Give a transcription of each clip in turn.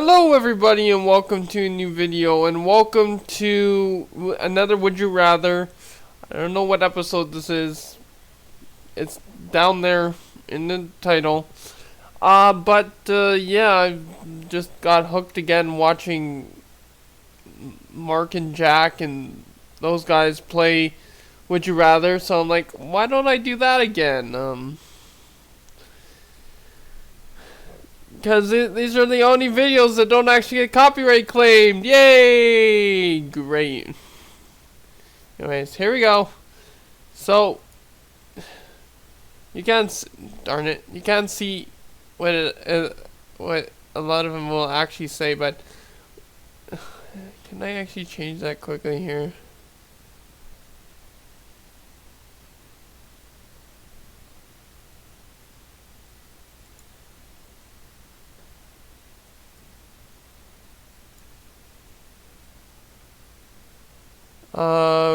Hello everybody and welcome to a new video and welcome to another Would You Rather. I don't know what episode this is. It's down there in the title. Yeah, I just got hooked again watching Mark and Jack and those guys play Would You Rather, so I'm like, why don't I do that again? Because these are the only videos that don't actually get copyright claimed. Yay! Great. Anyways, here we go. So, you can't, darn it, you can't see what what a lot of them will actually say, but can I actually change that quickly here?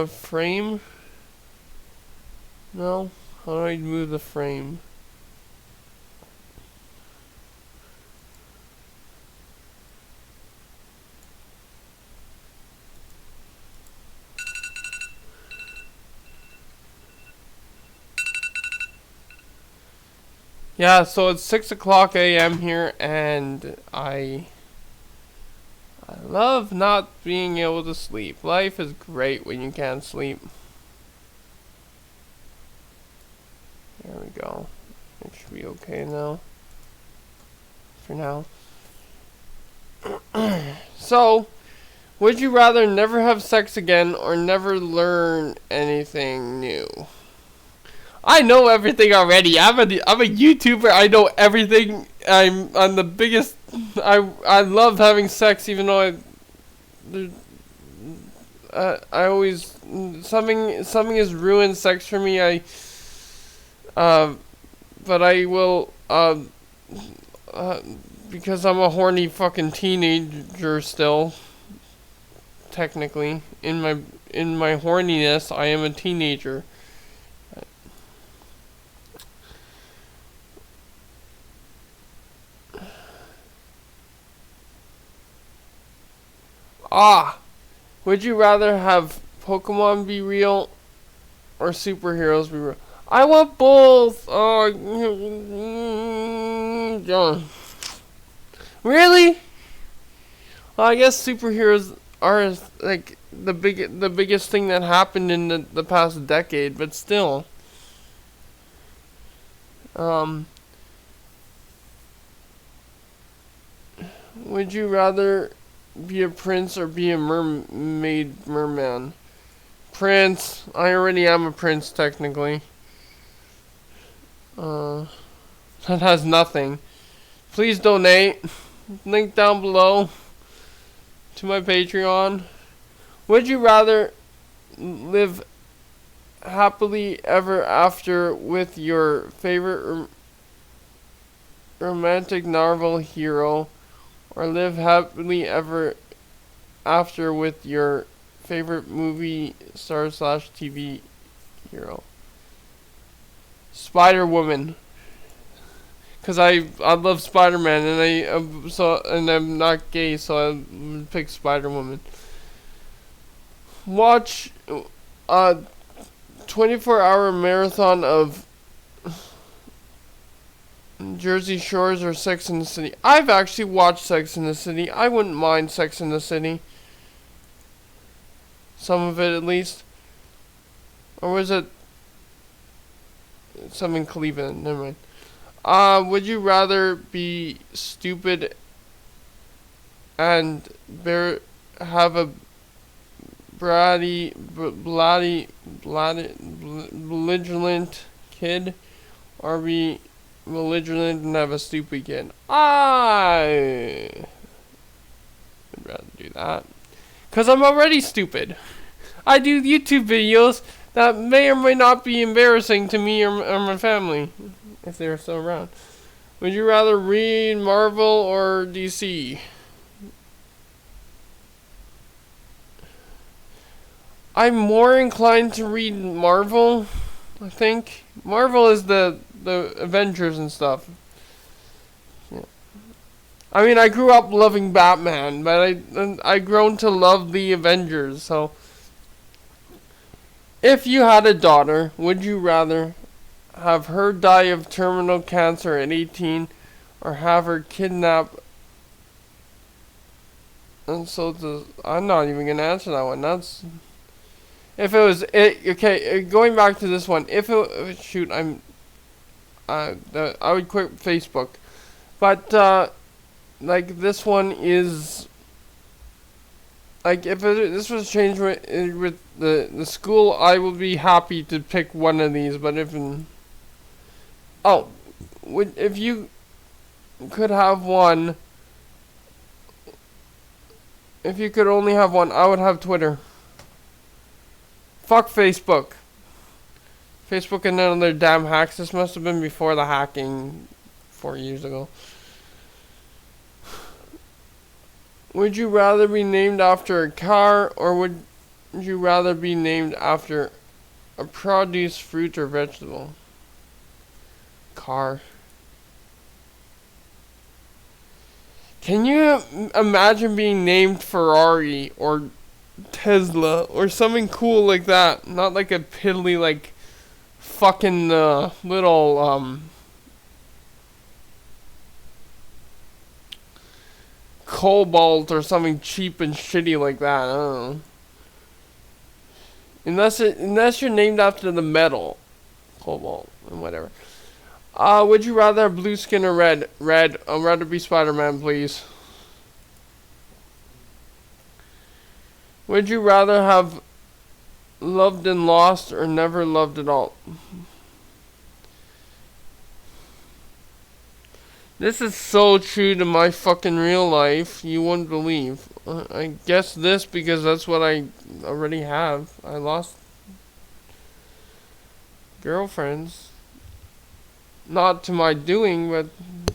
Frame? No? How do I move the frame? Yeah, so it's 6 o'clock a.m. here, and I love not being able to sleep. Life is great when you can't sleep. There we go. It should be okay now. For now. So, would you rather never have sex again or never learn anything new? I know everything already. I'm a YouTuber. I know everything. I'm the biggest. I love having sex, even though I always something has ruined sex for me. But I will because I'm a horny fucking teenager still. Technically, in my horniness, I am a teenager. Would you rather have Pokemon be real or superheroes be real? I want both. Oh, really? Well, I guess superheroes are like the biggest thing that happened in the past decade, but still. Would you rather be a prince or be a merman? Prince. I already am a prince, technically. That has nothing. Please donate. Link down below to my Patreon. Would you rather live happily ever after with your favorite romantic novel hero, or live happily ever after with your favorite movie star / TV hero? Spider-Woman. Cause I love Spider-Man, and I'm not gay, so I pick Spider-Woman. Watch a 24-hour marathon of Jersey Shores or Sex in the City. I've actually watched Sex in the City. I wouldn't mind Sex in the City. Some of it, at least. Or was it some in Cleveland? Never mind. Would you rather be stupid and have a belligerent kid, or be belligerent and have a stupid kid? I would rather do that, because I'm already stupid. I do YouTube videos that may or may not be embarrassing to me or my family, if they're still around. Would you rather read Marvel or DC? I'm more inclined to read Marvel, I think. Marvel is the Avengers and stuff. Yeah. I mean, I grew up loving Batman, but I grown to love the Avengers. So, if you had a daughter, would you rather have her die of terminal cancer at 18, or have her kidnapped? And so I'm not even gonna answer that one. That's if it was it. Okay, going back to this one. If it shoot, I would quit Facebook, but like this one is like if this was changed with the school, I would be happy to pick one of these. But if you could have one. If you could only have one, I would have Twitter. Fuck Facebook. Facebook and none of their damn hacks. This must have been before the hacking 4 years ago. Would you rather be named after a car, or would you rather be named after a produce, fruit, or vegetable? Car. Can you imagine being named Ferrari or Tesla or something cool like that? Not like a piddly like fucking little Cobalt or something cheap and shitty like that. I don't know. Unless you're named after the metal, Cobalt and whatever. Would you rather have blue skin or red? Red. I'd rather be Spider-Man, please. Would you rather have loved and lost, or never loved at all? This is so true to my fucking real life, you wouldn't believe. I guess this because that's what I already have. I lost girlfriends. Not to my doing, but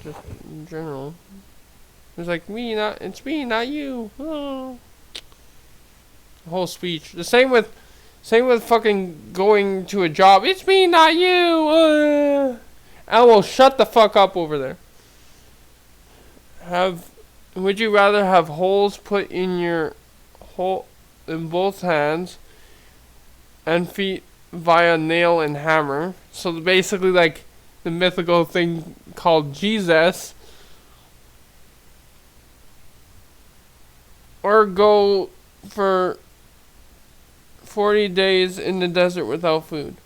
just in general. It's like it's me, not you. Oh. The whole speech. The same with fucking going to a job. It's me, not you. Owl, shut the fuck up over there. Would you rather have holes put in both hands and feet via nail and hammer? So basically like the mythical thing called Jesus, or go for 40 days in the desert without food.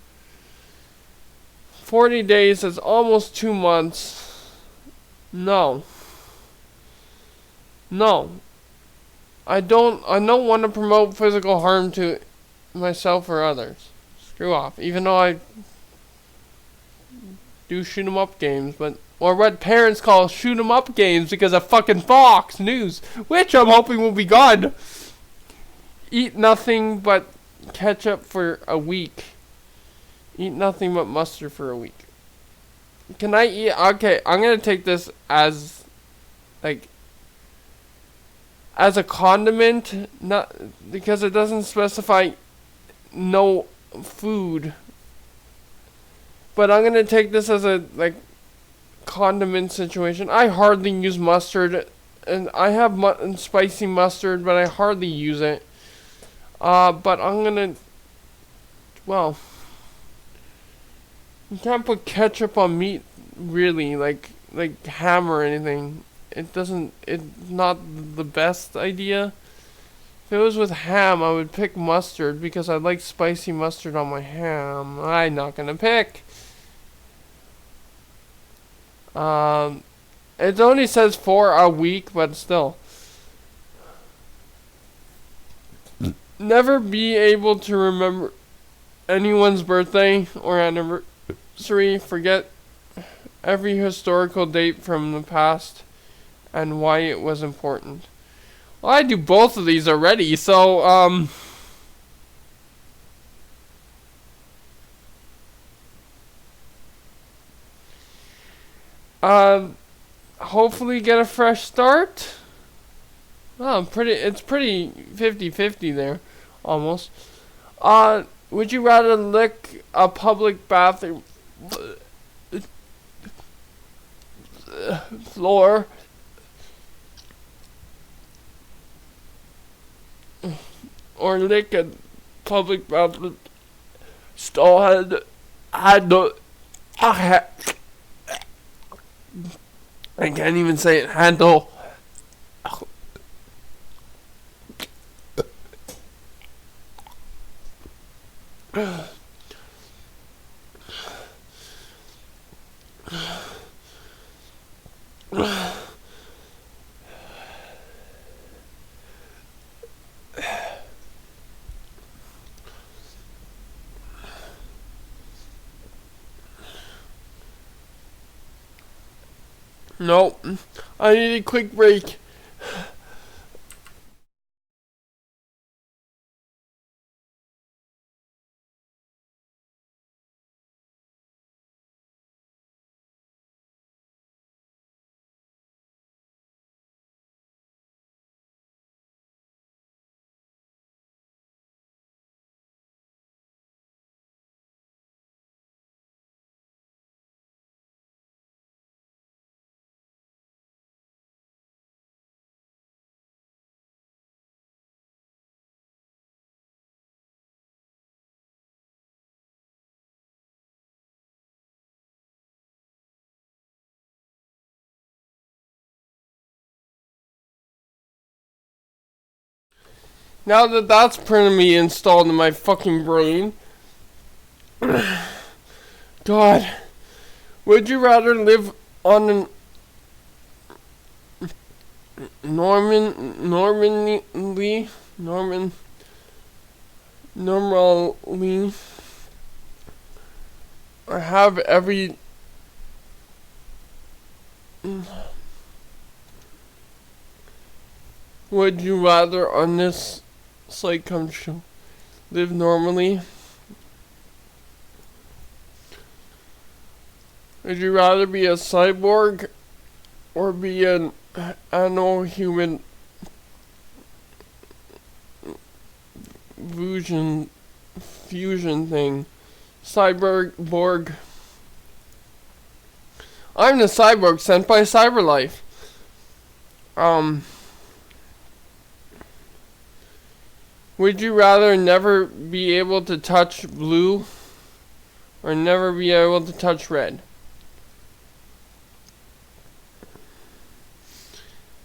40 days is almost 2 months. No. I don't want to promote physical harm to myself or others. Screw off. Even though I do shoot 'em up games, or what parents call shoot 'em up games because of fucking Fox News, which I'm hoping will be gone. Eat nothing but ketchup for a week. Eat nothing but mustard for a week. Can I eat? Okay, I'm gonna take this as as a condiment, not because it doesn't specify no food. But I'm gonna take this as a condiment situation. I hardly use mustard, and I have spicy mustard, but I hardly use it. But I'm gonna, well, you can't put ketchup on meat, really, like ham or anything. It's not the best idea. If it was with ham, I would pick mustard because I like spicy mustard on my ham. I'm not gonna pick. It only says for a week, but still. Never be able to remember anyone's birthday or anniversary. Forget every historical date from the past and why it was important. Well, I do both of these already, so, hopefully get a fresh start. Oh, it's pretty 50-50 there, almost. Would you rather lick a public bathroom floor or lick a public bathroom stall had the I can't even say it handle. No, I need a quick break. Now that that's permanently installed in my fucking brain, God, would you rather live on an normally, or have every would you rather on this site come true? Live normally? Would you rather be a cyborg or be an animal human fusion thing? Cyborg. I'm the cyborg sent by Cyberlife. Would you rather never be able to touch blue or never be able to touch red?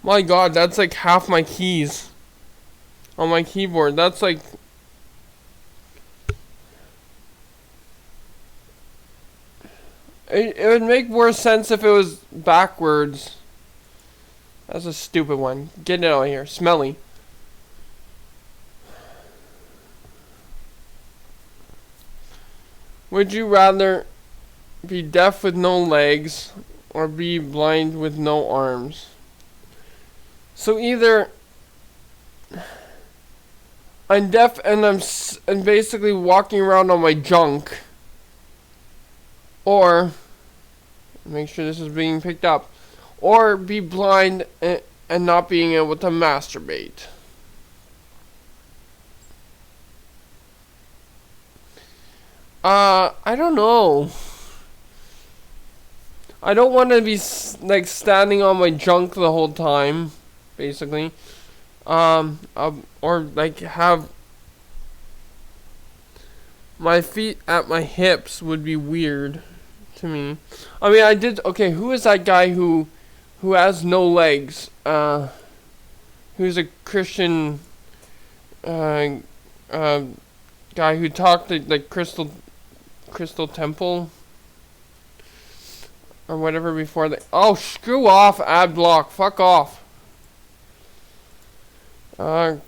My God, that's like half my keys on my keyboard. That's like... It would make more sense if it was backwards. That's a stupid one. Get it out of here. Smelly. Would you rather be deaf with no legs or be blind with no arms? So either I'm deaf and I'm basically walking around on my junk, or make sure this is being picked up, or be blind and not being able to masturbate. I don't know. I don't want to be like standing on my junk the whole time, basically. Or like have my feet at my hips would be weird to me. I mean, okay, who is that guy who has no legs? Who's a Christian guy who talked at like Crystal Temple or whatever before they... Oh, screw off, ad block. Fuck off.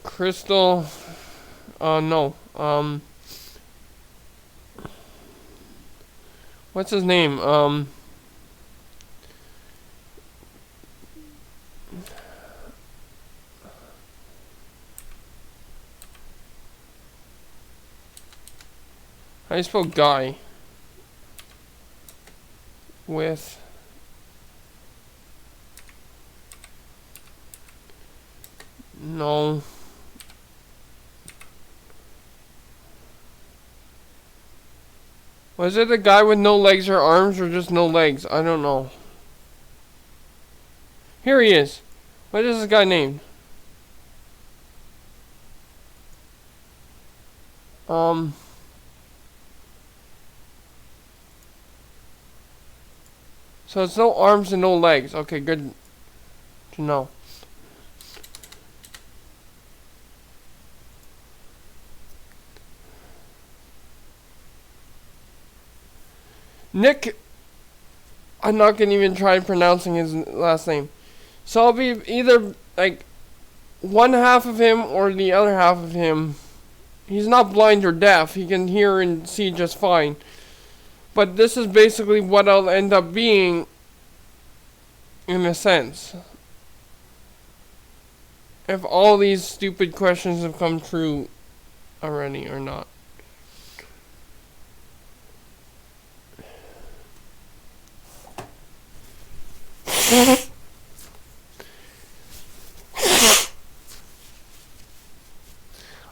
Crystal... no. What's his name? How do you spell guy? With... No. Was it a guy with no legs or arms or just no legs? I don't know. Here he is. What is this guy named? Um. So it's no arms and no legs. Okay, good to know. Nick, I'm not gonna even try pronouncing his last name. So I'll be either like one half of him or the other half of him. He's not blind or deaf. He can hear and see just fine. But this is basically what I'll end up being, in a sense. If all these stupid questions have come true already or not.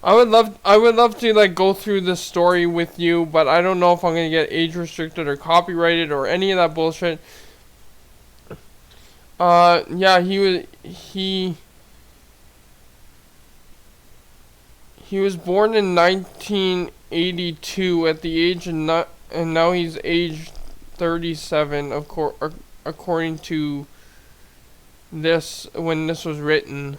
I would love to like go through this story with you, but I don't know if I'm gonna get age restricted or copyrighted or any of that bullshit. Yeah, he was born in 1982 at the age of and now he's age 37 according to this when this was written.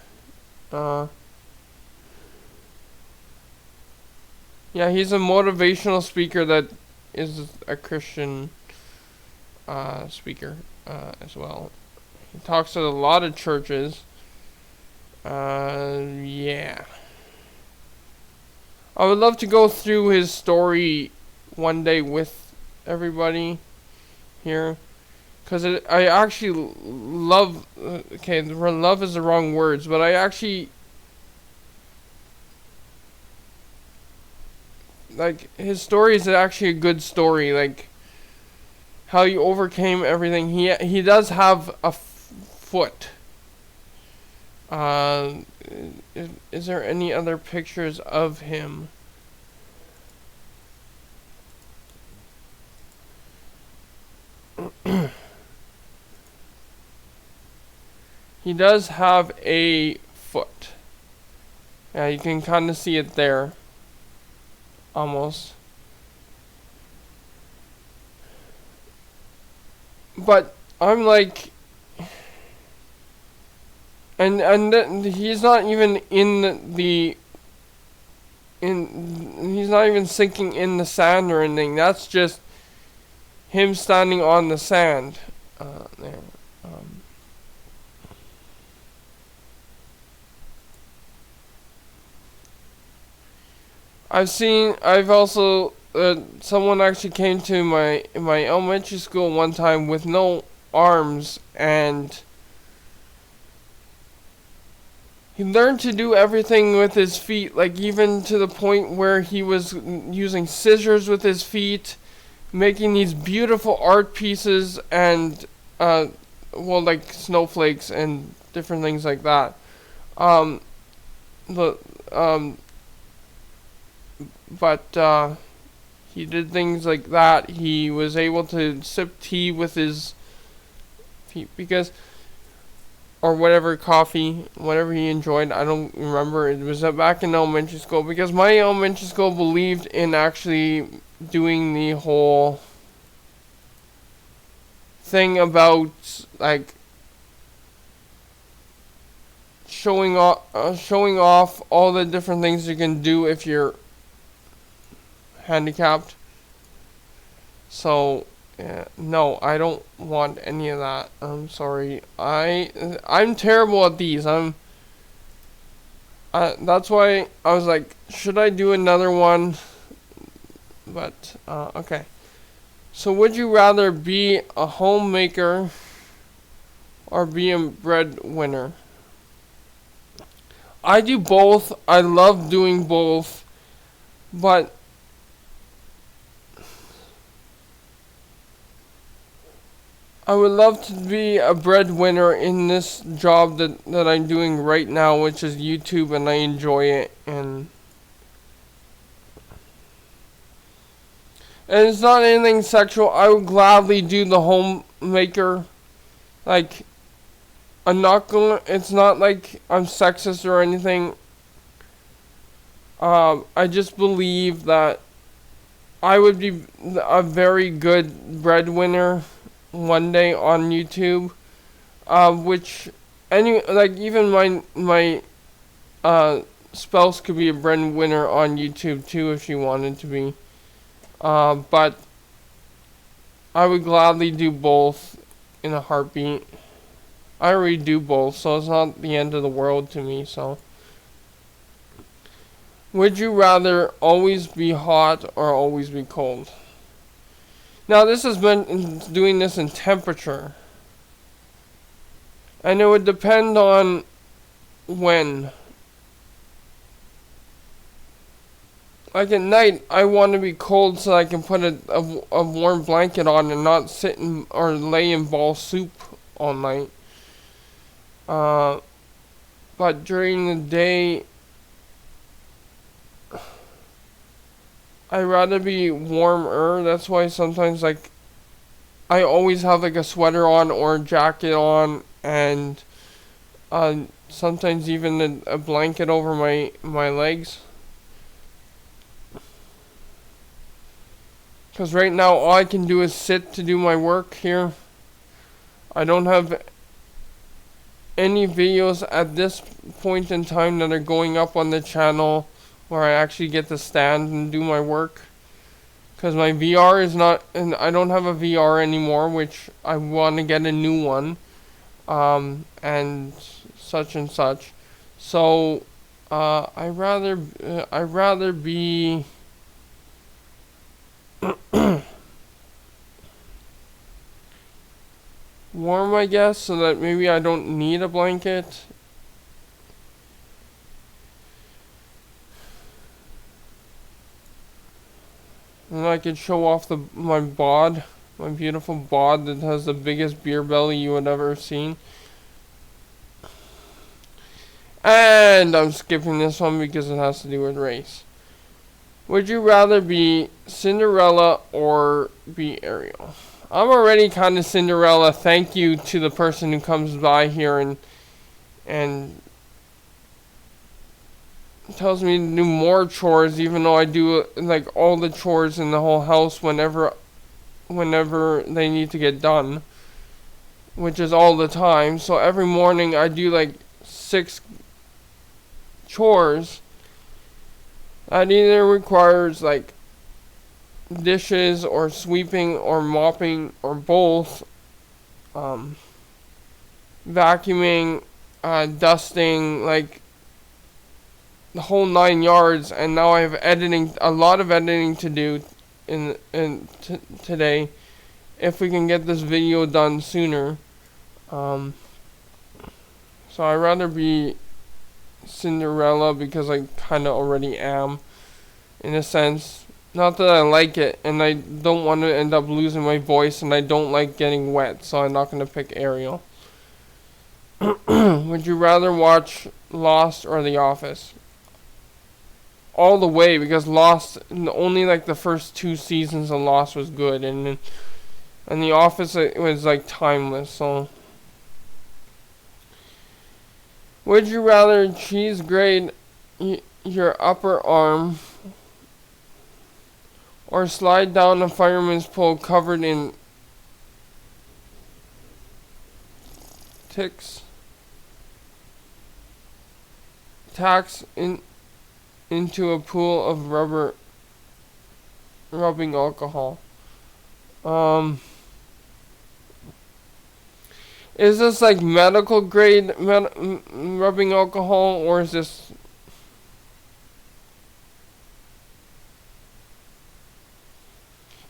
Yeah, he's a motivational speaker that is a Christian speaker as well. He talks at a lot of churches. Yeah. I would love to go through his story one day with everybody here. Because I actually love... Okay, love is the wrong words, but I actually... Like, his story is actually a good story. Like, how he overcame everything. He does have a foot. Is there any other pictures of him? He does have a foot. Yeah, you can kind of see it there. Almost. But I'm like, and he's not even he's not even sinking in the sand or anything. That's just him standing on the sand. There. I've also, someone actually came to my elementary school one time with no arms, and he learned to do everything with his feet, like even to the point where he was using scissors with his feet, making these beautiful art pieces and, well, like snowflakes and different things like that. But he did things like that. He was able to sip tea with his feet because, or whatever, coffee, whatever he enjoyed. I don't remember. It was back in elementary school because my elementary school believed in actually doing the whole thing about like showing off all the different things you can do if you're handicapped. So no, I don't want any of that. I'm sorry. I'm terrible at these. That's why I was like, should I do another one? But okay. So would you rather be a homemaker or be a breadwinner? I do both. I love doing both, but I would love to be a breadwinner in this job that I'm doing right now, which is YouTube, and I enjoy it. And it's not anything sexual. I would gladly do the homemaker. Like, I'm not gonna. It's not like I'm sexist or anything. I just believe that I would be a very good breadwinner one day on YouTube. Which even my spouse could be a breadwinner on YouTube too if she wanted to be. But I would gladly do both in a heartbeat. I already do both, so it's not the end of the world to me. So, would you rather always be hot or always be cold? Now, this has been doing this in temperature, and it would depend on when. Like at night, I want to be cold so I can put a warm blanket on and not sit or lay in ball soup all night. But during the day, I'd rather be warmer. That's why sometimes I always have a sweater on or a jacket on, and sometimes even a blanket over my legs. Because right now all I can do is sit to do my work here. I don't have any videos at this point in time that are going up on the channel where I actually get to stand and do my work. Because my VR is not, and I don't have a VR anymore, which I want to get a new one. And such and such. So, I'd rather be warm, I guess, so that maybe I don't need a blanket. And I could show off my bod, my beautiful bod that has the biggest beer belly you would ever seen. And I'm skipping this one because it has to do with race. Would you rather be Cinderella or be Ariel? I'm already kind of Cinderella. Thank you to the person who comes by here and tells me to do more chores, even though I do all the chores in the whole house whenever they need to get done, which is all the time. So every morning I do 6 chores. That either requires dishes or sweeping or mopping or both, vacuuming, dusting, the whole 9 yards. And now I have a lot of editing to do today, if we can get this video done sooner. So I'd rather be Cinderella because I kind of already am, in a sense. Not that I like it, and I don't want to end up losing my voice, and I don't like getting wet, so I'm not going to pick Ariel. Would you rather watch Lost or The Office? All the way, because Lost, only the first 2 seasons of Lost was good, and The Office, it was timeless. So, would you rather cheese grate your upper arm or slide down a fireman's pole covered in tacks into a pool of rubbing alcohol? Is this medical grade rubbing alcohol, or is this...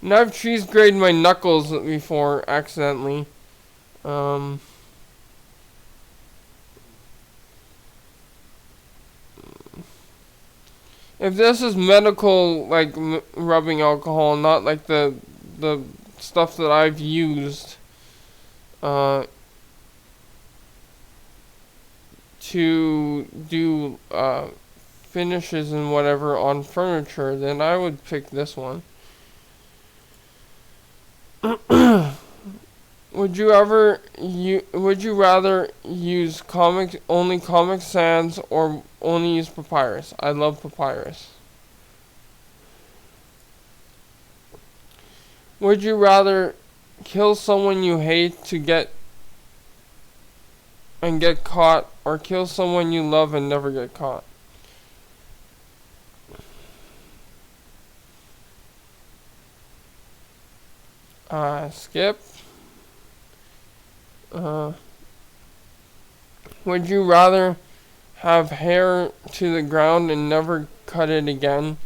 And I've cheese grated my knuckles before, accidentally. If this is medical, rubbing alcohol, not the stuff that I've used, to do, finishes and whatever on furniture, then I would pick this one. would you rather use only Comic Sans or only use Papyrus? I love Papyrus. Would you rather kill someone you hate to get caught, or kill someone you love and never get caught? Skip. Would you rather have hair to the ground and never cut it again,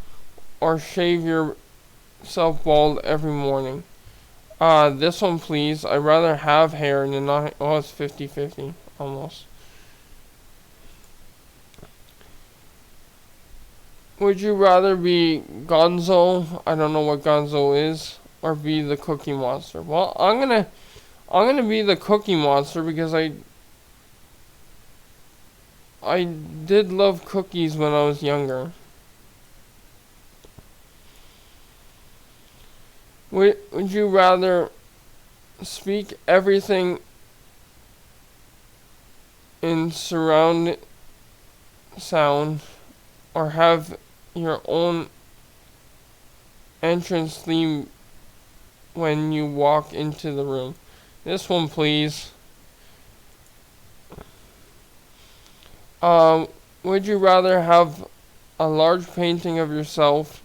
or shave yourself bald every morning? This one, please. I'd rather have hair than not. Oh, it's 50-50 almost. Would you rather be Gonzo? I don't know what Gonzo is, or be the Cookie Monster? Well, I'm gonna be the Cookie Monster because I did love cookies when I was younger. Would you rather speak everything in surround sound, or have your own entrance theme when you walk into the room? This one, please. Would you rather have a large painting of yourself?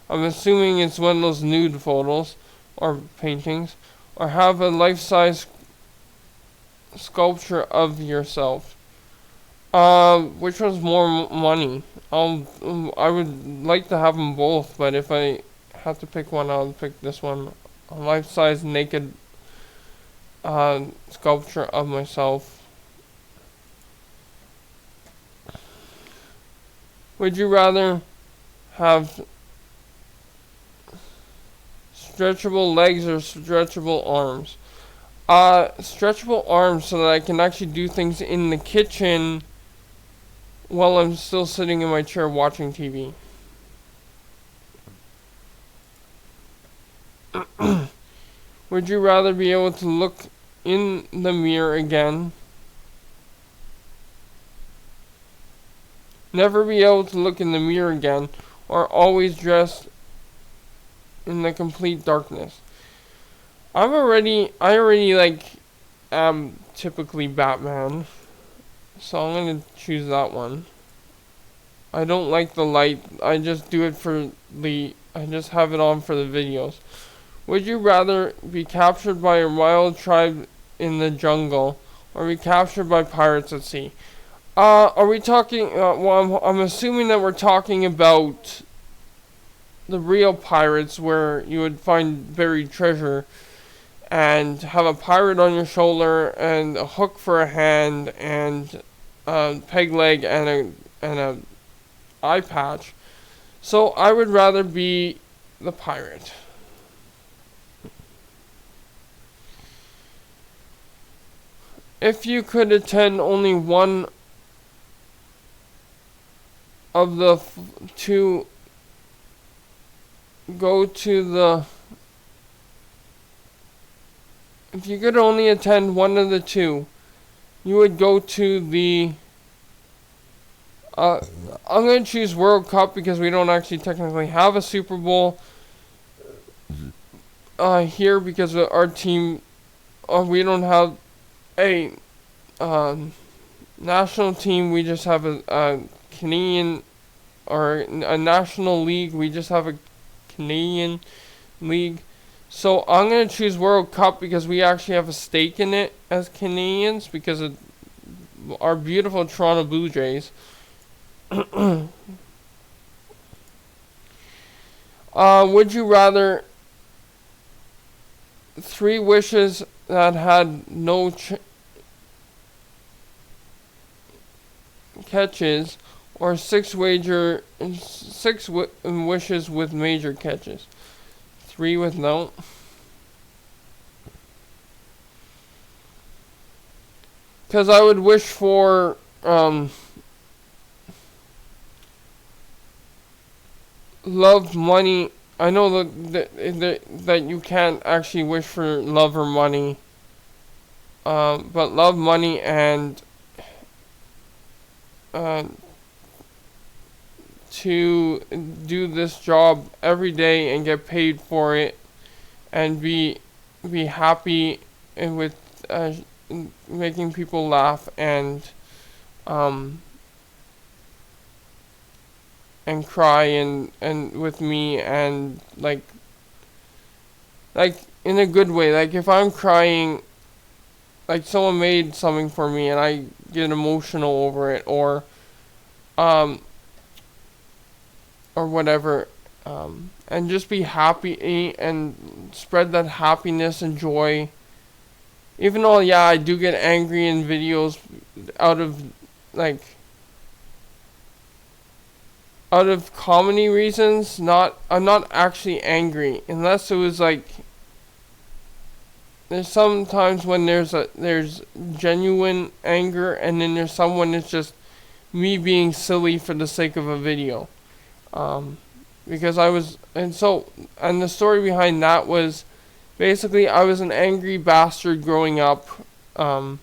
I'm assuming it's one of those nude photos or paintings, or have a life-size sculpture of yourself. Which one's more money? I would like to have them both, but if I have to pick one, I'll pick this one. A life-size naked sculpture of myself. Would you rather have stretchable legs or stretchable arms? Stretchable arms so that I can actually do things in the kitchen while I'm still sitting in my chair watching TV. Would you rather be able to look in the mirror again? Never be able to look in the mirror again, or always dressed in the complete darkness? I already am typically Batman, so I'm gonna choose that one. I don't like the light. I just do it I just have it on for the videos. Would you rather be captured by a wild tribe in the jungle, or be captured by pirates at sea? Are we talking, well, I'm assuming that we're talking about the real pirates, where you would find buried treasure and have a pirate on your shoulder and a hook for a hand and a peg leg and a eye patch. So I would rather be the pirate. If you could attend only one of the two, if you could only attend one of the two, you would go to the, I'm going to choose World Cup because we don't actually technically have a Super Bowl here because of our team, we don't have a national team. We just have a Canadian, or a national league. We just have a Canadian league. So I'm going to choose World Cup because we actually have a stake in it as Canadians because of our beautiful Toronto Blue Jays. Would you rather 3 wishes that had no catches, or 6 wishes with major catches? 3 with no. Because I would wish for love, money. I know that you can't actually wish for love or money but love money and uh, to do this job every day and get paid for it and be happy and with making people laugh um and cry and with me and like in a good way. Like if I'm crying, like someone made something for me and I get emotional over it um or whatever, and just be happy and spread that happiness and joy. Even though, yeah, I do get angry in videos out of, like, out of comedy reasons. I'm not actually angry unless it was like. There's sometimes when there's genuine anger, and then there's someone that's just me being silly for the sake of a video. Because I was, and the story behind that was, basically I was an angry bastard growing up, and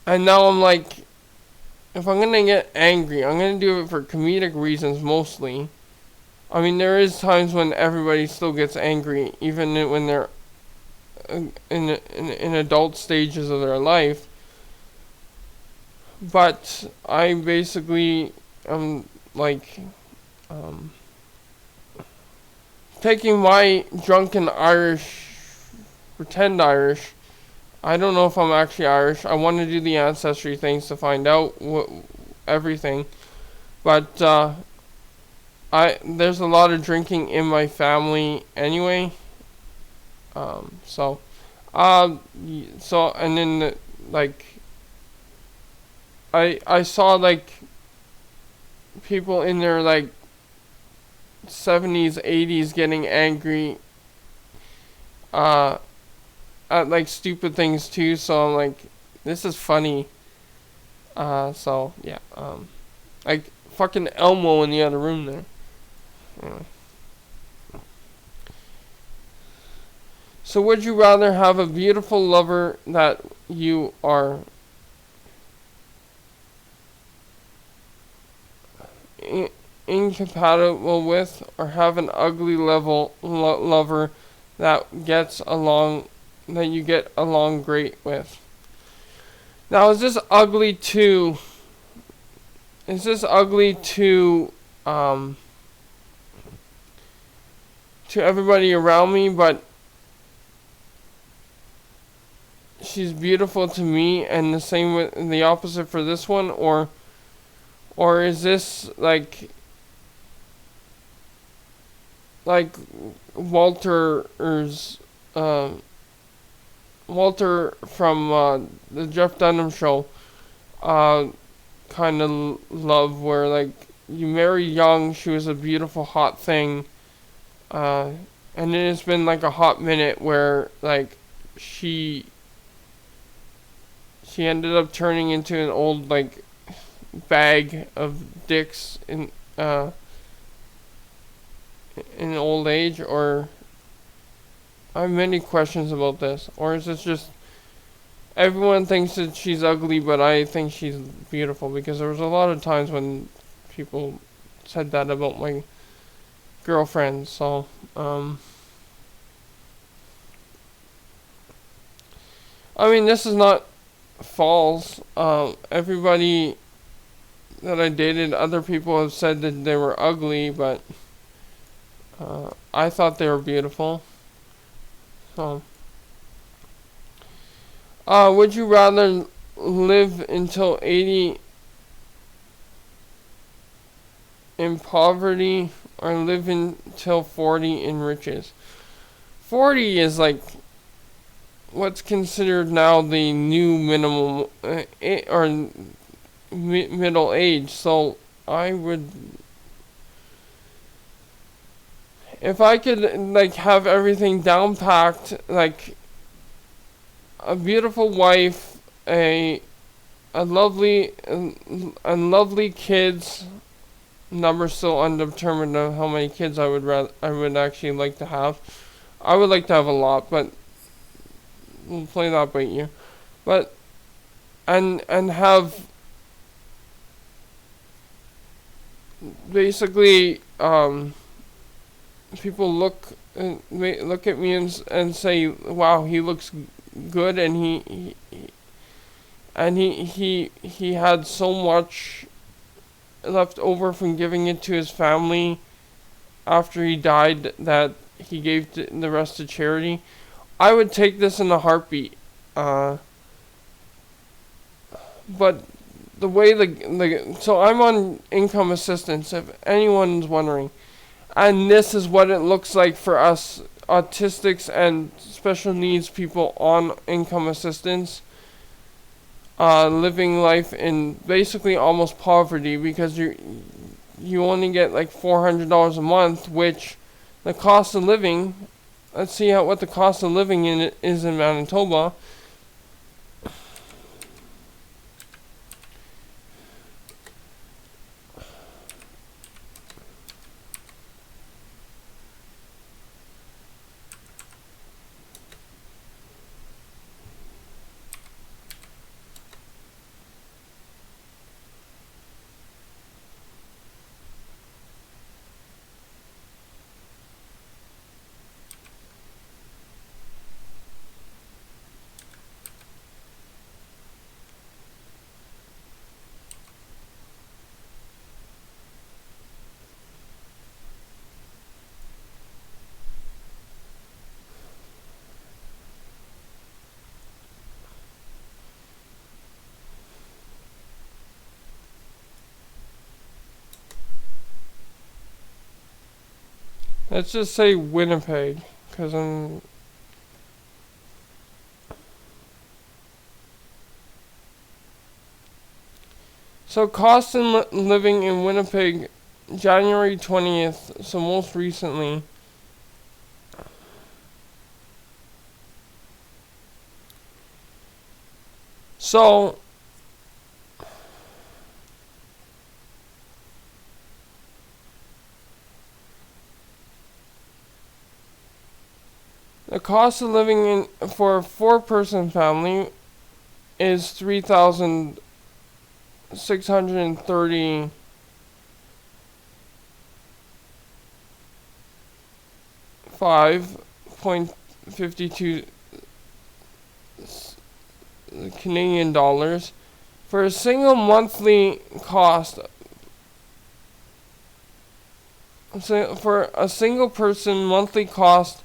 now I'm like, if I'm gonna get angry, I'm gonna do it for comedic reasons mostly. I mean, there is times when everybody still gets angry, even when they're in adult stages of their life. But I basically am like taking my drunken Irish, pretend Irish. I don't know if I'm actually Irish. I want to do the ancestry things to find out everything. But there's a lot of drinking in my family anyway. So and then like I saw like people in their like 70s, 80s getting angry at like stupid things too. So I'm like, this is funny. So yeah, like fucking Elmo in the other room there. Anyway. So would you rather have a beautiful lover that you are incompatible with, or have an ugly lover that you get along great with? Now, is this ugly to everybody around me, but she's beautiful to me, and the same with the opposite for this one, or is this like Walter's Walter from the Jeff Dunham show kind of love, where like you marry young, she was a beautiful hot thing, and then it's been like a hot minute where like she ended up turning into an old like bag of dicks in old age, or I have many questions about this. Or is this just everyone thinks that she's ugly, but I think she's beautiful? Because there was a lot of times when people said that about my girlfriend. So I mean, this is not false. Everybody that I dated, other people have said that they were ugly, but I thought they were beautiful. So, would you rather live until 80 in poverty, or live until 40 in riches? 40 is like what's considered now the new minimum or middle age. So I would, if I could like have everything down packed, like a beautiful wife, a lovely kids. Number still undetermined of how many kids I would actually like to have. I would like to have a lot, but we'll play that by ear. But and have basically people look at me and say, wow, he looks good, and he had so much left over from giving it to his family after he died that he gave the rest to charity. I would take this in a heartbeat. But the way so I'm on income assistance, if anyone's wondering, and this is what it looks like for us autistics and special needs people on income assistance, living life in basically almost poverty, because you only get like $400 a month, which the cost of living, let's see what the cost of living is in Manitoba. Let's just say Winnipeg, because I'm... So cost of living in Winnipeg, January 20th, so most recently. So the cost of living for a 4-person family is $3,635.52 Canadian dollars. For a single monthly cost, so for a single person monthly cost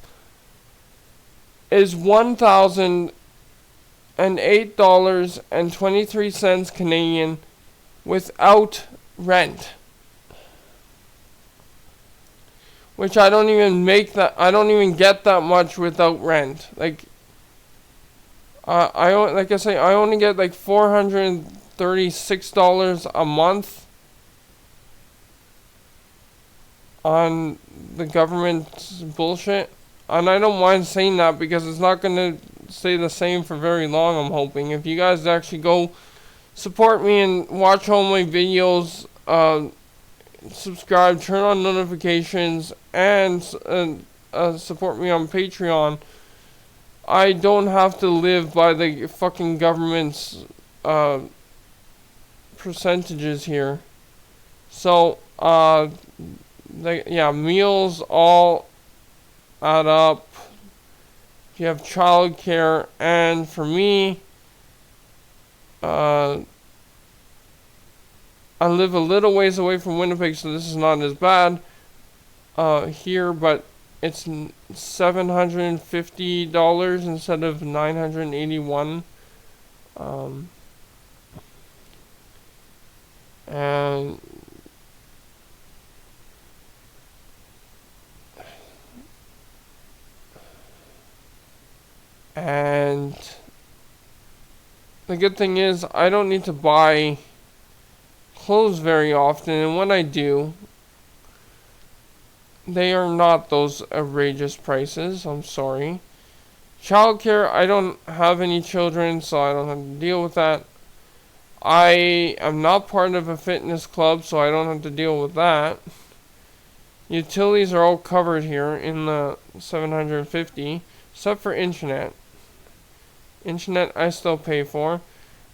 is $1,008.23 Canadian without rent. Which I don't even get that much without rent. Like I only get like $436 a month on the government's bullshit. And I don't mind saying that because it's not going to stay the same for very long, I'm hoping. If you guys actually go support me and watch all my videos, subscribe, turn on notifications, and support me on Patreon, I don't have to live by the fucking government's percentages here. So, meals all add up. If you have childcare, and for me, I live a little ways away from Winnipeg, so this is not as bad here, but it's $750 instead of $981. And the good thing is I don't need to buy clothes very often, and when I do, they are not those outrageous prices. I'm sorry. Childcare, I don't have any children, so I don't have to deal with that. I am not part of a fitness club, so I don't have to deal with that. Utilities are all covered here in the $750, except for internet. Internet I still pay for.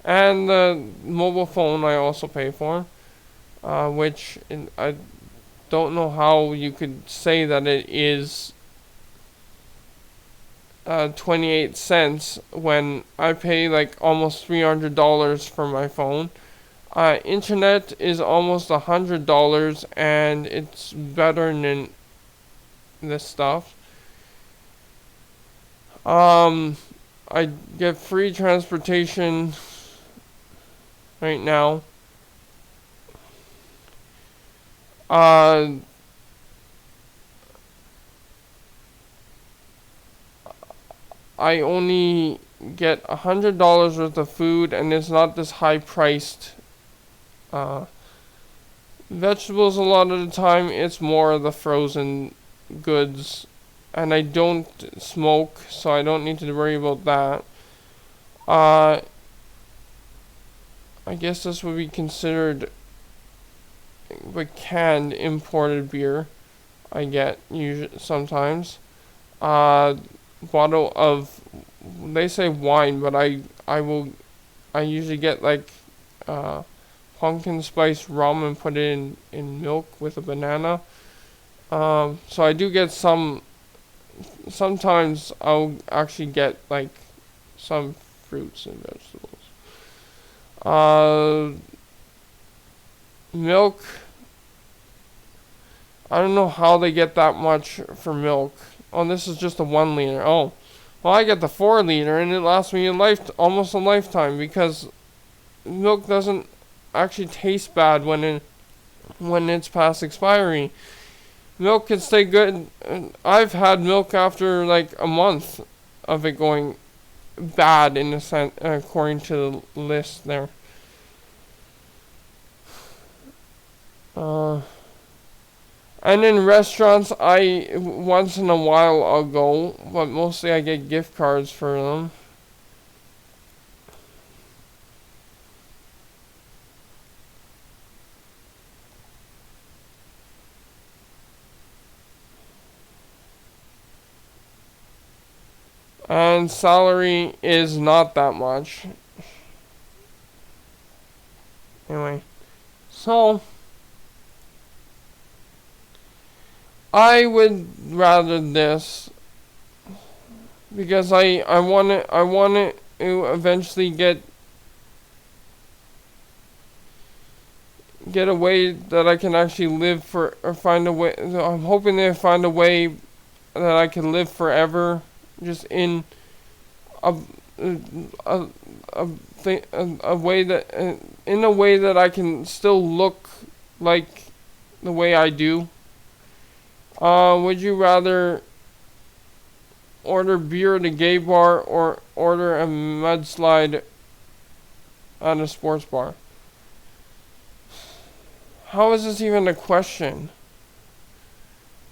And the mobile phone I also pay for. Which I don't know how you could say that it is 28 cents when I pay like almost $300 for my phone. Internet is almost $100 and it's better than this stuff. I get free transportation right now. I only get $100 worth of food, and it's not this high priced. Vegetables, a lot of the time, it's more of the frozen goods, and I don't smoke, so I don't need to worry about that. I guess this would be considered like canned imported beer. I get usually sometimes. Bottle of, they say wine, but I usually get like pumpkin spice rum and put it in milk with a banana. So I do get sometimes I'll actually get like some fruits and vegetables. Milk, I don't know how they get that much for milk. Oh, this is just a 1 liter. Oh, well, I get the 4 liter, and it lasts me almost a lifetime, because milk doesn't actually taste bad when it's past expiry. Milk can stay good. I've had milk after like a month of it going bad, in a sense, according to the list there. And in restaurants, once in a while I'll go, but mostly I get gift cards for them. And salary is not that much. Anyway, so I would rather this, because I want to eventually get a way that I can actually live for, or find a way. I'm hoping to find a way that I can live forever, just in a way that in a way that I can still look like the way I do. Would you rather order beer at a gay bar or order a mudslide at a sports bar? How is this even a question?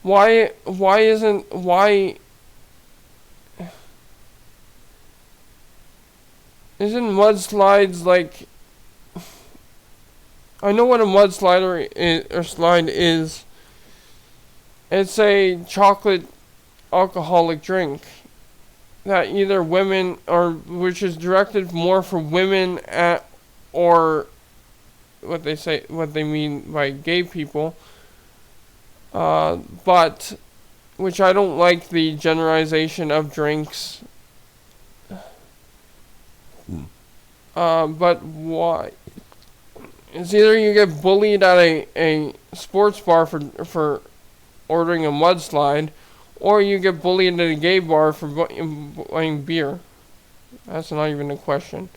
Why isn't mudslides like... I know what a mudslide or slide is. It's a chocolate alcoholic drink that either women, or which is directed more for women or what they mean by gay people. But which I don't like the generalization of drinks. But why? It's either you get bullied at a sports bar for ordering a mudslide, or you get bullied at a gay bar for buying beer. That's not even a question.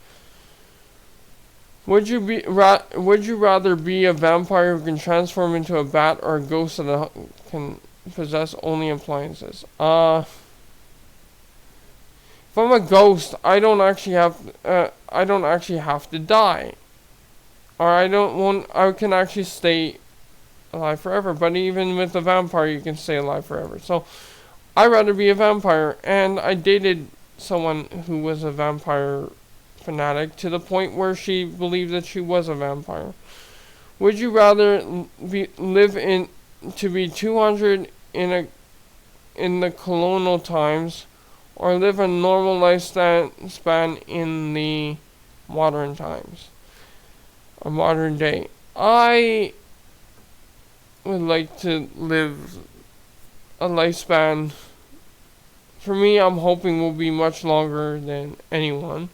Would you rather be a vampire who can transform into a bat, or a ghost that can possess only appliances? If I'm a ghost, I don't actually have to die, or I can actually stay alive forever. But even with a vampire, you can stay alive forever. So I'd rather be a vampire. And I dated someone who was a vampire fanatic to the point where she believed that she was a vampire. Would you rather live to be 200 in the colonial times, or live a normal lifespan in the modern times, or modern day? I would like to live a lifespan. For me, I'm hoping will be much longer than anyone,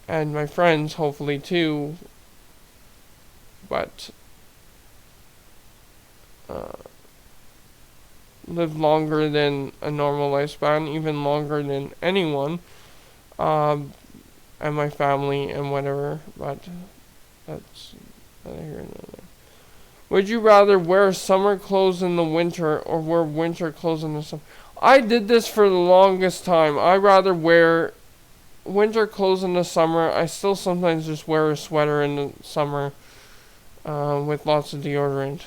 and my friends hopefully too. But live longer than a normal lifespan, even longer than anyone, and my family and whatever. But that's neither here nor there. Would you rather wear summer clothes in the winter or wear winter clothes in the summer? I did this for the longest time. I rather wear winter clothes in the summer. I still sometimes just wear a sweater in the summer with lots of deodorant.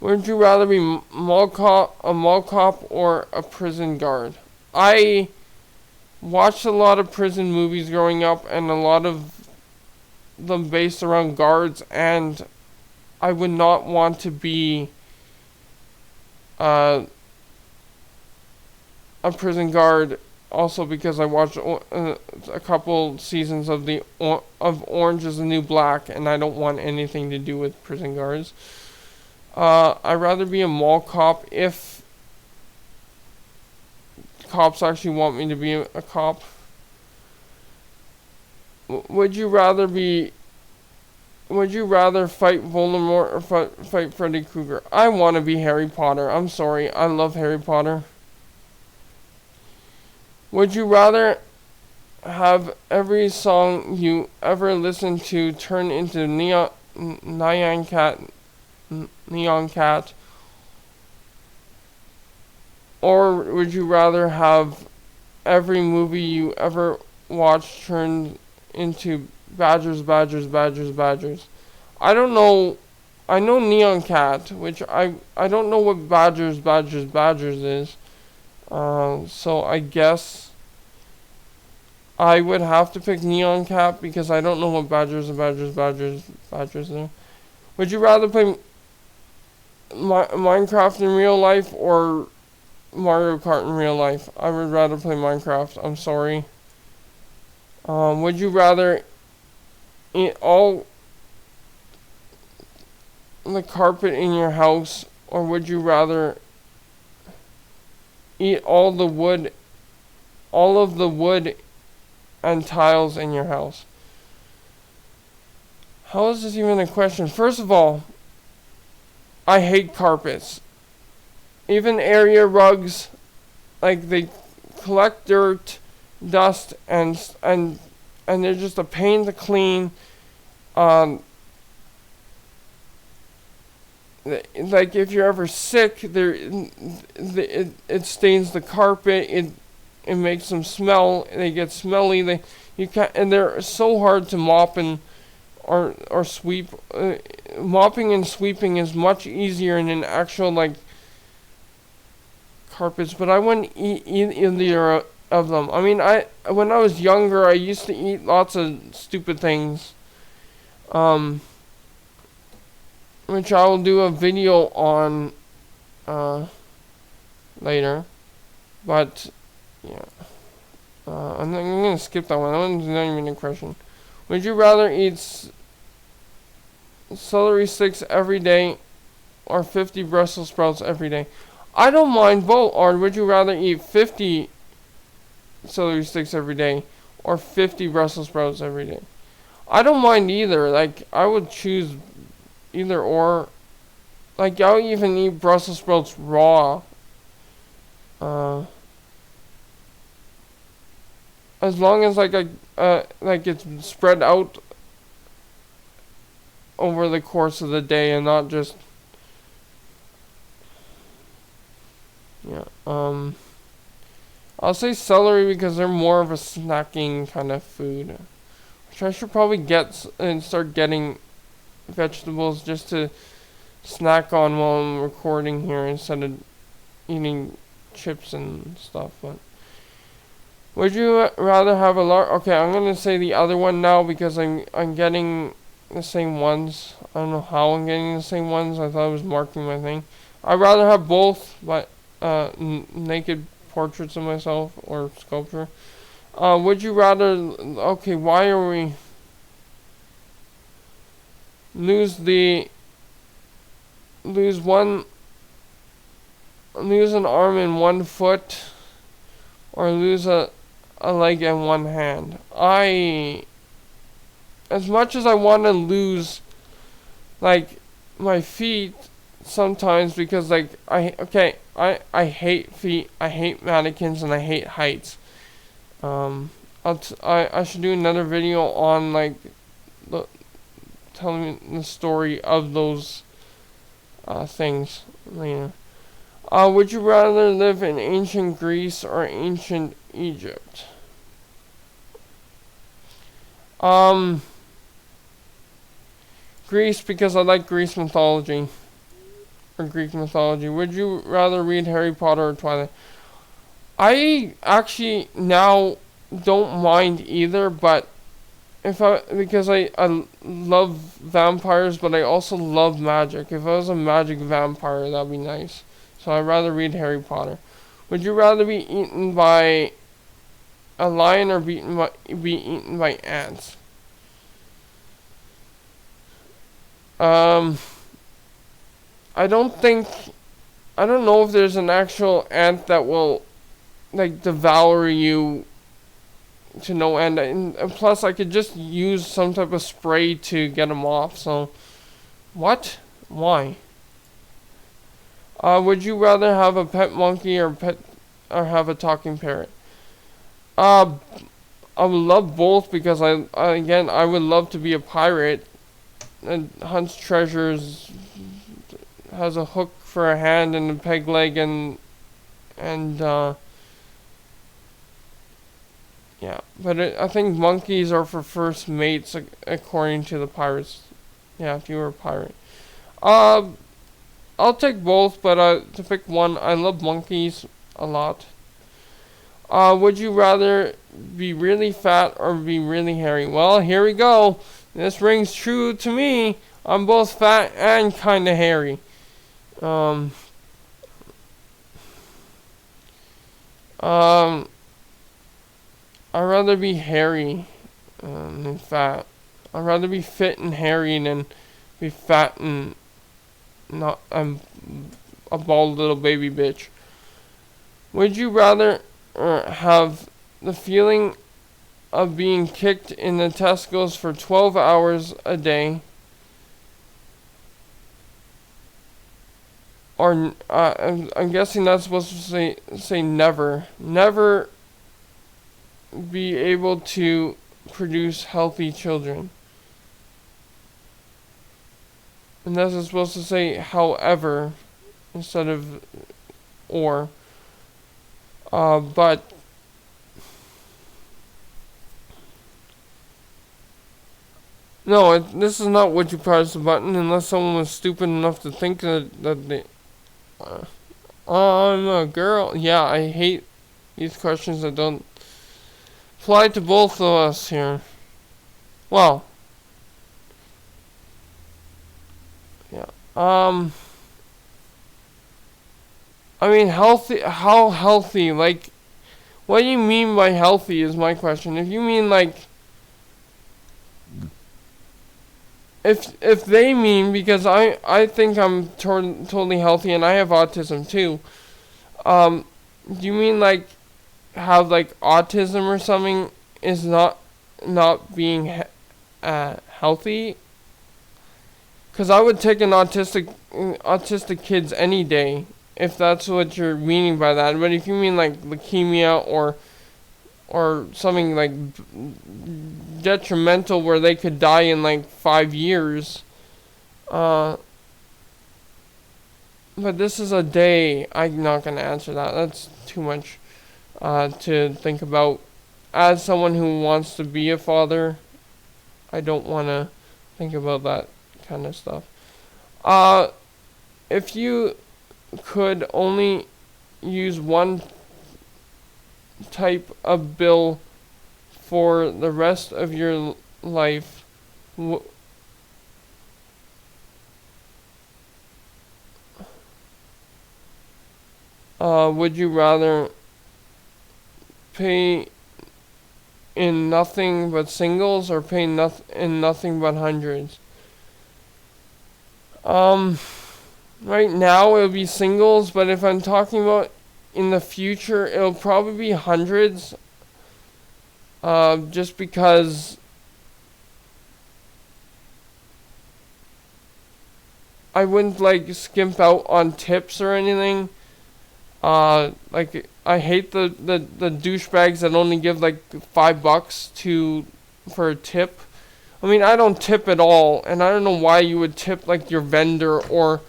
Would you rather be a mall cop or a prison guard? I watched a lot of prison movies growing up, and a lot of them based around guards, and I would not want to be a prison guard. Also, because I watched a couple seasons of Orange Is the New Black, and I don't want anything to do with prison guards. I'd rather be a mall cop if cops actually want me to be a cop. Would you rather fight Voldemort or fight Freddy Krueger? I want to be Harry Potter. I'm sorry, I love Harry Potter. Would you rather have every song you ever listened to turn into Nyan Cat, or would you rather have every movie you ever watched turned into Badgers? I don't know. I know Neon Cat, which I don't know what Badgers is. So I guess I would have to pick Neon Cat because I don't know what Badgers are. Would you rather play Minecraft in real life or Mario Kart in real life? I would rather play Minecraft. I'm sorry. Would you rather eat all the carpet in your house, or would you rather eat all of the wood and tiles in your house? How is this even a question? First of all, I hate carpets. Even area rugs, like they collect dirt, dust, and they're just a pain to clean. Like if you're ever sick, it stains the carpet. It makes them smell. They get smelly. And they're so hard to mop or sweep. Mopping and sweeping is much easier than actual like carpets. But I wouldn't eat either of them. I mean, when I was younger, I used to eat lots of stupid things. Which I will do a video on later, but yeah, I'm gonna skip that one. That one's not even a question. Would you rather eat celery sticks every day or 50 Brussels sprouts every day? I don't mind both. Or would you rather eat 50 celery sticks every day or 50 Brussels sprouts every day? I don't mind either. Like, I would choose either or. Like, I'll even eat Brussels sprouts raw. As long as like it's spread out over the course of the day and not just I'll say celery because they're more of a snacking kind of food. Which I should probably get and start getting vegetables just to snack on while I'm recording here instead of eating chips and stuff. But would you rather have a large... Okay, I'm going to say the other one now because I'm getting the same ones. I don't know how I'm getting the same ones. I thought I was marking my thing. I'd rather have both, but naked portraits of myself or sculpture. Would you rather? Okay, why are we lose one lose an arm and 1 foot, or lose a leg and 1 hand? As much as I want to lose like my feet sometimes, because like I hate feet, I hate mannequins, and I hate heights. I should do another video on like telling the story of those things later. Would you rather live in ancient Greece or ancient Egypt? Greece, because I like Greece mythology. Or Greek mythology. Would you rather read Harry Potter or Twilight? I actually now don't mind either, but because I love vampires, but I also love magic. If I was a magic vampire, that'd be nice. So I'd rather read Harry Potter. Would you rather be eaten by a lion or be eaten by ants? I don't know if there's an actual ant that will like devour you to no end, and plus I could just use some type of spray to get them off. So what? Why? Would you rather have a pet monkey or have a talking parrot? I would love both, because I would love to be a pirate and hunts treasures, has a hook for a hand and a peg leg, and yeah. But I think monkeys are for first mates, according to the pirates. Yeah, if you were a pirate. I'll take both, but to pick one, I love monkeys a lot. Would you rather be really fat or be really hairy? Well, here we go. This rings true to me. I'm both fat and kind of hairy. I'd rather be hairy than fat. I'd rather be fit and hairy than be fat and not a bald little baby bitch. Would you rather have the feeling of being kicked in the testicles for 12 hours a day, or I'm guessing that's supposed to say never be able to produce healthy children? And this is supposed to say however instead of or. But no, this is not what you press the button, unless someone was stupid enough to think that they. I'm a girl. Yeah, I hate these questions that don't apply to both of us here. Well, yeah. I mean, healthy. How healthy? Like, what do you mean by healthy? Is my question. If you mean like, if they mean, because I think I'm totally healthy and I have autism too. Do you mean like have like autism or something is not being healthy? Because I would take an autistic kids any day, if that's what you're meaning by that. But if you mean like leukemia or something like detrimental where they could die in like 5 years, but this is a day, I'm not gonna answer that. That's too much to think about. As someone who wants to be a father, I don't want to think about that kind of stuff. If you could only use one type of bill for the rest of your life, Would you rather pay in nothing but singles or pay in nothing but hundreds? Right now it'll be singles, but if I'm talking about in the future, it'll probably be hundreds. Just because I wouldn't like skimp out on tips or anything. Like I hate the douchebags that only give like $5 for a tip. I mean, I don't tip at all, and I don't know why you would tip like your vendor, or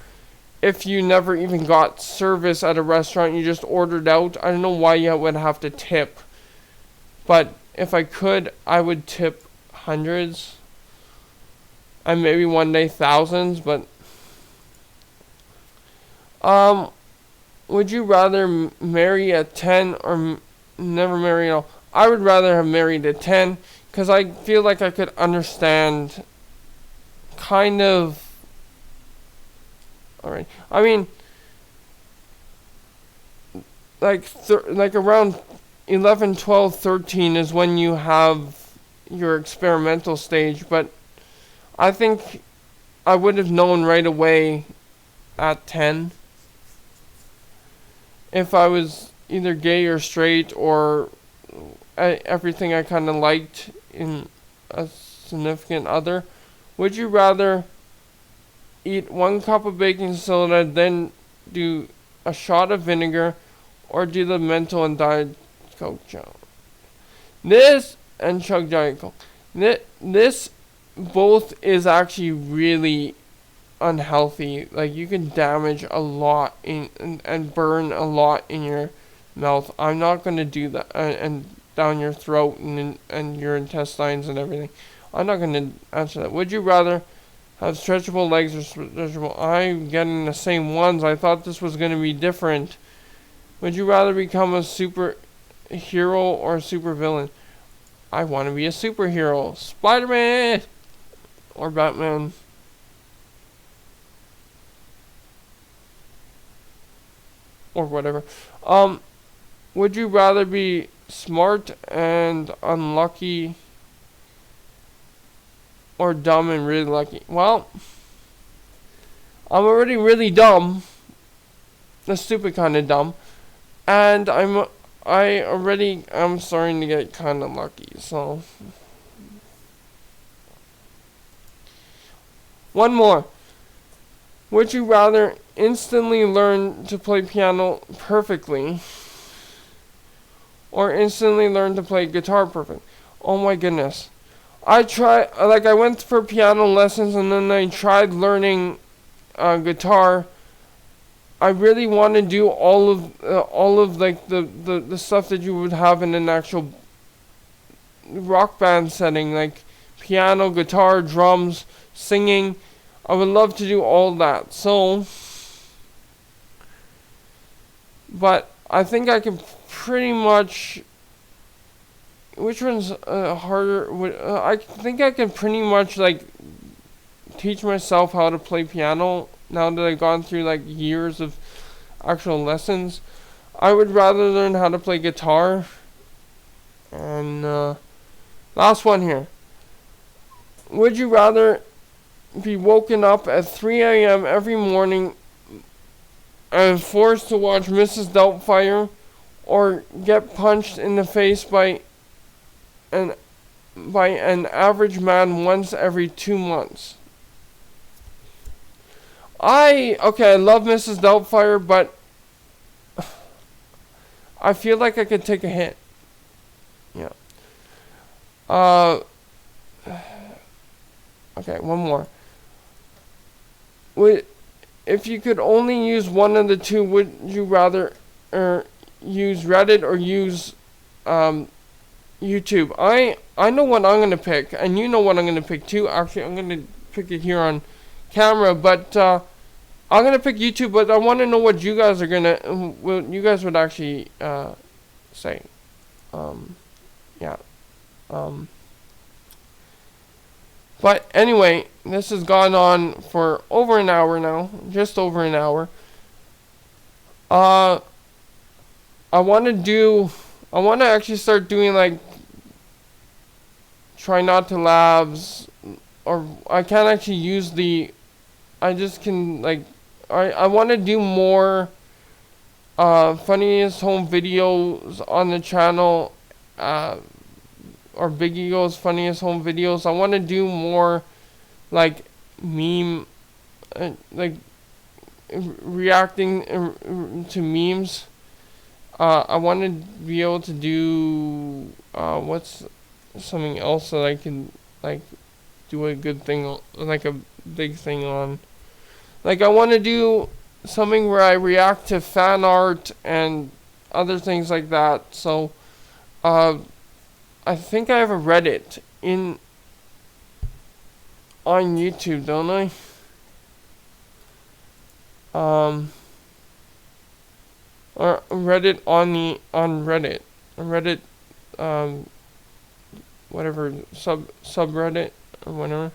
if you never even got service at a restaurant, you just ordered out. I don't know why you would have to tip. But if I could, I would tip hundreds. And maybe one day thousands, but would you rather marry at 10 or never marry at all? I would rather have married at 10, because I feel like I could understand kind of. Alright, I mean, like around 11, 12, 13 is when you have your experimental stage, but I think I would have known right away at 10 if I was either gay or straight, or everything I kind of liked in a significant other. Would you rather eat 1 cup of baking soda, then do a shot of vinegar, or do the mental and diet Coke challenge? This and chug Diet Coke. This both is actually really unhealthy. Like, you can damage a lot and burn a lot in your mouth. I'm not going to do that, and down your throat and your intestines and everything. I'm not going to answer that. Would you rather have stretchable legs or stretchable? I'm getting the same ones. I thought this was going to be different. Would you rather become a superhero or a supervillain? I want to be a superhero. Spider-Man or Batman. Or whatever. Would you rather be smart and unlucky, or dumb and really lucky? Well, I'm already really dumb. The stupid kind of dumb. And I'm starting to get kind of lucky, so. One more. Would you rather instantly learn to play piano perfectly, or instantly learn to play guitar perfect? Oh my goodness. I went for piano lessons, and then I tried learning guitar. I really want to do all of like the stuff that you would have in an actual rock band setting, like piano, guitar, drums, singing. I would love to do all that. So, but I think I can pretty much. Which one's harder? I think I can pretty much like teach myself how to play piano now that I've gone through like years of actual lessons. I would rather learn how to play guitar. And last one here. Would you rather be woken up at 3 a.m. every morning and forced to watch Mrs. Doubtfire, or get punched in the face by an average man once every 2 months? I love Mrs. Doubtfire, but I feel like I could take a hit. Yeah. Okay, one more. If you could only use one of the two, would you rather use Reddit or use YouTube? I know what I'm gonna pick, and you know what I'm gonna pick too. Actually, I'm gonna pick it here on camera, but I'm gonna pick YouTube. But I want to know what you guys are what you guys would actually say. Yeah. But anyway, this has gone on for over an hour now, just over an hour. I want to actually start doing like try not to labs, or I can't actually use I just can like, I want to do more funniest home videos on the channel, or Big Ego's funniest home videos. I want to do more like meme, like reacting to memes. I want to be able to do what's something else that I can like do a good thing, like a big thing on. Like I want to do something where I react to fan art and other things like that. So I think I have a Reddit on YouTube, don't I? Or Reddit on Reddit, Reddit, whatever subreddit or whatever.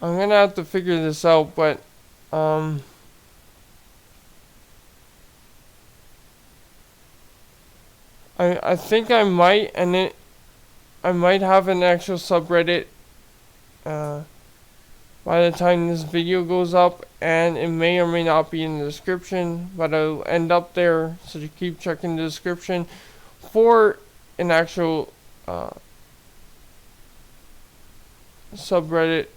I'm gonna have to figure this out, but I think I might, and I might have an actual subreddit by the time this video goes up, and it may or may not be in the description, but it'll end up there, so you keep checking the description for an actual subreddit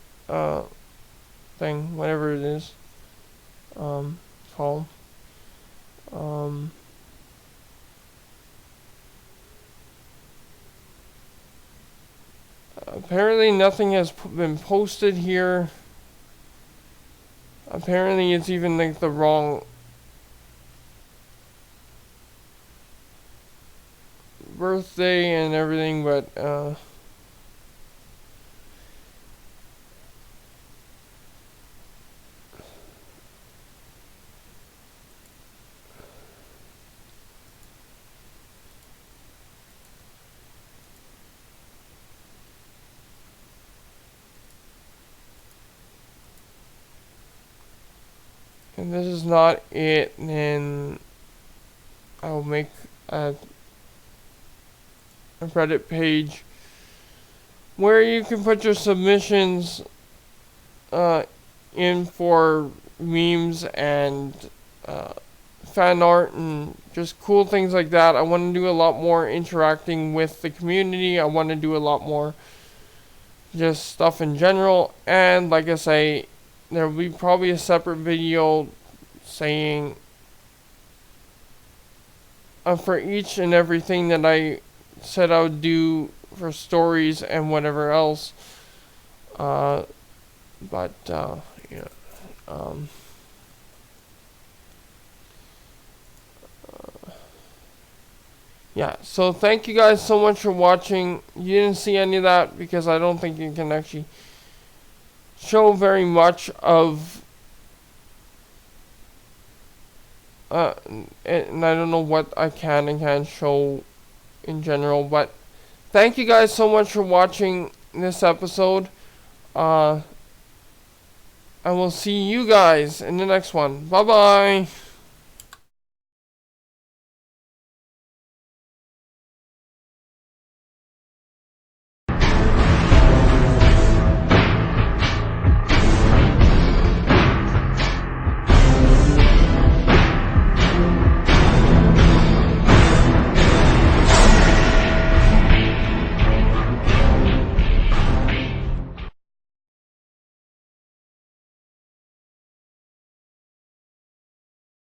thing, whatever it is called. Apparently nothing has been posted here. Apparently it's even like the wrong birthday and everything, but and this is not it, and I'll make a Reddit page where you can put your submissions in for memes and fan art and just cool things like that. I want to do a lot more interacting with the community. I want to do a lot more just stuff in general, and like I say, there will be probably a separate video saying for each and everything that I said I would do for stories and whatever else. Yeah. Yeah, so thank you guys so much for watching. You didn't see any of that because I don't think you can actually show very much of and I don't know what I can and can't show in general, but thank you guys so much for watching this episode. I will see you guys in the next one. Bye bye.